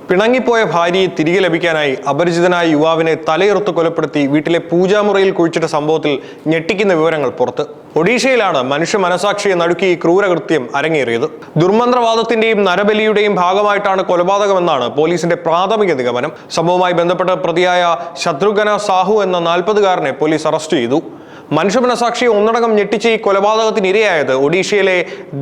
പിണങ്ങിപ്പോയ ഭാര്യയെ തിരികെ ലഭിക്കാനായി അപരിചിതനായ യുവാവിനെ തലയെറുത്ത് കൊലപ്പെടുത്തി വീട്ടിലെ പൂജാമുറിയിൽ കുഴിച്ചിട്ട സംഭവത്തിൽ ഞെട്ടിക്കുന്ന വിവരങ്ങൾ പുറത്ത്. ഒഡീഷയിലാണ് മനുഷ്യ മനസാക്ഷിയെ നടുക്കി ഈ ക്രൂരകൃത്യം അരങ്ങേറിയത്. ദുർമന്ത്രവാദത്തിന്റെയും നരബലിയുടെയും ഭാഗമായിട്ടാണ് കൊലപാതകമെന്നാണ് പോലീസിന്റെ പ്രാഥമിക നിഗമനം. സംഭവവുമായി ബന്ധപ്പെട്ട പ്രതിയായ ശത്രുഘ്ന സാഹു എന്ന 40-കാരനെ പോലീസ് അറസ്റ്റ് ചെയ്തു. മനുഷ്യ മനസാക്ഷിയെ ഒന്നടങ്കം ഞെട്ടിച്ച ഈ കൊലപാതകത്തിന് ഇരയായത് ഒഡീഷയിലെ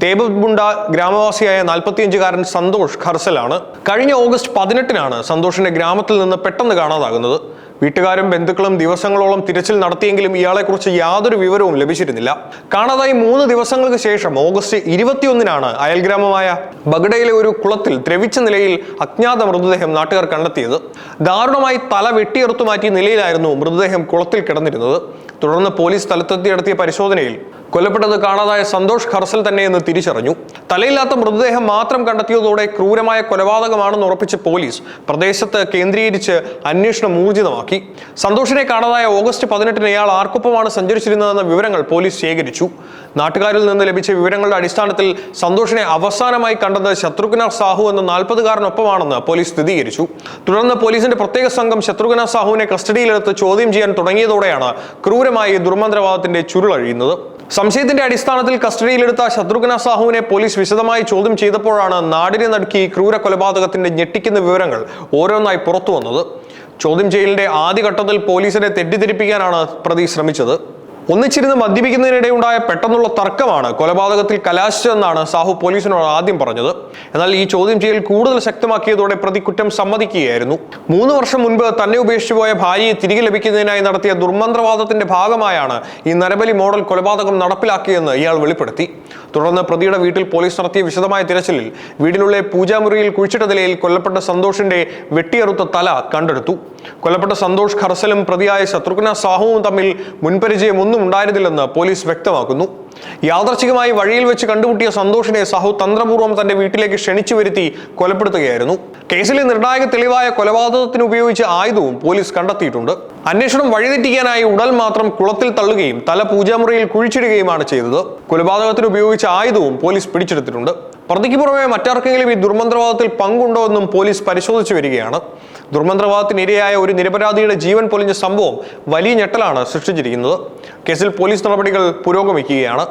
ദേവബുണ്ട ഗ്രാമവാസിയായ 45-കാരൻ സന്തോഷ് ഖർസലാണ്. കഴിഞ്ഞ ഓഗസ്റ്റ് 18-നാണ് സന്തോഷിന്റെ ഗ്രാമത്തിൽ നിന്ന് പെട്ടെന്ന് കാണാതാകുന്നത്. വീട്ടുകാരും ബന്ധുക്കളും ദിവസങ്ങളോളം തിരച്ചിൽ നടത്തിയെങ്കിലും ഇയാളെക്കുറിച്ച് യാതൊരു വിവരവും ലഭിച്ചിരുന്നില്ല. കാണാതായി 3 ദിവസങ്ങൾക്ക് ശേഷം ഓഗസ്റ്റ് 21-നാണ് അയൽഗ്രാമമായ ബഗഡയിലെ ഒരു കുളത്തിൽ ദ്രവിച്ച നിലയിൽ അജ്ഞാത മൃതദേഹം നാട്ടുകാർ കണ്ടെത്തിയത്. ദാരുണമായി തല വെട്ടിയെറുത്തു മാറ്റിയ നിലയിലായിരുന്നു മൃതദേഹം കുളത്തിൽ കിടന്നിരുന്നത്. തുടർന്ന് പോലീസ് സ്ഥലത്തെത്തി നടത്തിയ പരിശോധനയിൽ കൊല്ലപ്പെട്ടത് കാണാതായ സന്തോഷ് ഖർസൽ തന്നെയെന്ന് തിരിച്ചറിഞ്ഞു. തലയില്ലാത്ത മൃതദേഹം മാത്രം കണ്ടെത്തിയതോടെ ക്രൂരമായ കൊലപാതകമാണെന്ന് ഉറപ്പിച്ച പോലീസ് പ്രദേശത്ത് കേന്ദ്രീകരിച്ച് അന്വേഷണം ഊർജിതമാക്കി. സന്തോഷിനെ കാണാതായ ഓഗസ്റ്റ് 18-ന് ഇയാൾ ആർക്കൊപ്പമാണ് സഞ്ചരിച്ചിരുന്നതെന്ന വിവരങ്ങൾ പോലീസ് ശേഖരിച്ചു. നാട്ടുകാരിൽ നിന്ന് ലഭിച്ച വിവരങ്ങളുടെ അടിസ്ഥാനത്തിൽ സന്തോഷിനെ അവസാനമായി കണ്ടത് ശത്രുഘ്ന സാഹു എന്ന 40-കാരനൊപ്പമാണെന്ന് പോലീസ് സ്ഥിരീകരിച്ചു. തുടർന്ന് പോലീസിന്റെ പ്രത്യേക സംഘം ശത്രുഘ്ന സാഹുവിനെ കസ്റ്റഡിയിലെടുത്ത് ചോദ്യം ചെയ്യാൻ തുടങ്ങിയതോടെയാണ് ക്രൂരമായി ദുർമന്ത്രവാദത്തിന്റെ ചുരുളഴിയുന്നത്. സംശയത്തിന്റെ അടിസ്ഥാനത്തിൽ കസ്റ്റഡിയിലെടുത്ത ശത്രുഘ്ന സാഹുവിനെ പോലീസ് വിശദമായി ചോദ്യം ചെയ്തപ്പോഴാണ് നാടിനെ നടുക്കി ക്രൂര കൊലപാതകത്തിന്റെ ഞെട്ടിക്കുന്ന വിവരങ്ങൾ ഓരോന്നായി പുറത്തു വന്നത്. ചോദ്യം ചെയ്യലിന്റെ ആദ്യഘട്ടത്തിൽ പോലീസിനെ തെറ്റിദ്ധരിപ്പിക്കാനാണ് പ്രതി ശ്രമിച്ചത്. ഒന്നിച്ചിരുന്ന് മദ്യപിക്കുന്നതിനിടെ ഉണ്ടായ പെട്ടെന്നുള്ള തർക്കമാണ് കൊലപാതകത്തിൽ കലാശിച്ചതെന്നാണ് സാഹു പോലീസിനോട് ആദ്യം പറഞ്ഞത്. എന്നാൽ ഈ ചോദ്യം ചെയ്യൽ കൂടുതൽ ശക്തമാക്കിയതോടെ പ്രതി കുറ്റം സമ്മതിക്കുകയായിരുന്നു. 3 വർഷം മുൻപ് തന്നെ ഉപേക്ഷിച്ചു പോയ ഭാര്യയെ തിരികെ ലഭിക്കുന്നതിനായി നടത്തിയ ദുർമന്ത്രവാദത്തിന്റെ ഭാഗമായാണ് ഈ നരബലി മോഡൽ കൊലപാതകം നടപ്പിലാക്കിയെന്ന് ഇയാൾ വെളിപ്പെടുത്തി. തുടർന്ന് പ്രതിയുടെ വീട്ടിൽ പോലീസ് നടത്തിയ വിശദമായ തിരച്ചിലിൽ വീടിനുള്ളിലെ പൂജാമുറിയിൽ കുഴിച്ചിട്ട നിലയിൽ കൊല്ലപ്പെട്ട സന്തോഷിന്റെ വെട്ടിയെറുത്ത തല കണ്ടെടുത്തു. കൊല്ലപ്പെട്ട സന്തോഷ് ഖർസലും പ്രതിയായ ശത്രുഘ്ന സാഹുവും തമ്മിൽ മുൻപരിചയം ഒന്നും ഉണ്ടായിരുന്നില്ലെന്ന് പോലീസ് വ്യക്തമാക്കുന്നു. യാദർച്ഛികമായി വഴിയിൽ വെച്ച് കണ്ടുമുട്ടിയ സന്തോഷിനെ സാഹു തന്ത്രപൂർവ്വം തന്റെ വീട്ടിലേക്ക് ക്ഷണിച്ചു വരുത്തി കൊലപ്പെടുത്തുകയായിരുന്നു. കേസിലെ നിർണായക തെളിവായ കൊലപാതകത്തിന് ഉപയോഗിച്ച ആയുധവും പോലീസ് കണ്ടെത്തിയിട്ടുണ്ട്. അന്വേഷണം വഴിതെറ്റിക്കാനായി ഉടൽ മാത്രം കുളത്തിൽ തള്ളുകയും തല പൂജാമുറിയിൽ കുഴിച്ചിടുകയുമാണ് ചെയ്തത്. കൊലപാതകത്തിന് ഉപയോഗിച്ച ആയുധവും പോലീസ് പിടിച്ചെടുത്തിട്ടുണ്ട്. പ്രതിക്ക് പുറമെ മറ്റാർക്കെങ്കിലും ഈ ദുർമന്ത്രവാദത്തിൽ പങ്കുണ്ടോ എന്നും പോലീസ് പരിശോധിച്ചു വരികയാണ്. ദുർമന്ത്രവാദത്തിന് ഇരയായ ഒരു നിരപരാധിയുടെ ജീവൻ പൊലിഞ്ഞ സംഭവം വലിയ ഞെട്ടലാണ് സൃഷ്ടിച്ചിരിക്കുന്നത്. കേസിൽ പോലീസ് നടപടികൾ പുരോഗമിക്കുകയാണ്.